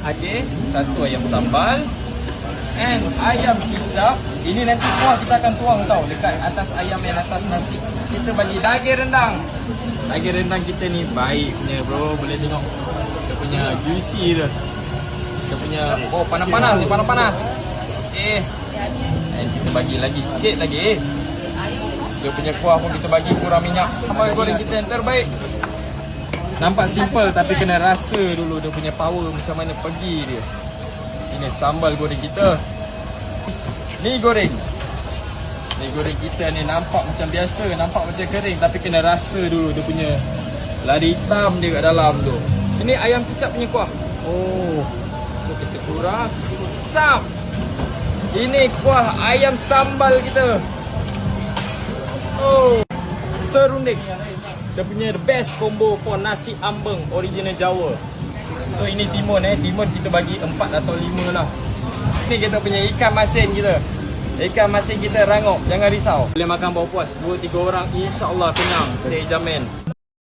Okay, satu ayam sambal and ayam kicap. Ini nanti kuah kita akan tuang tau dekat atas ayam yang atas nasi. Kita bagi daging rendang. Daging rendang kita ni baik punya bro. Boleh tengok dia punya juicy dia. Dia punya panas-panas ni, panas-panas. Okay, and kita bagi lagi sikit lagi. Dia punya kuah pun kita bagi kurang minyak. Sambal goreng kita yang terbaik. Nampak simple tapi kena rasa dulu dia punya power macam mana pergi dia. Ini sambal goreng kita. Mi goreng. Mi goreng kita ni nampak macam biasa, nampak macam kering tapi kena rasa dulu dia punya lada hitam dia kat dalam tu. Ini ayam kicap punya kuah. Oh. So kita kuras. Sap. Ini kuah ayam sambal kita. Oh. Serunding. Dia punya the best combo for nasi ambeng original Jawa. So ini timun timun kita bagi 4 atau 5 lah. Ni kita punya ikan masin kita. Ikan masin kita rangup, jangan risau. Boleh makan bawa puas 2-3 orang, insya-Allah kenyang, saya jamin.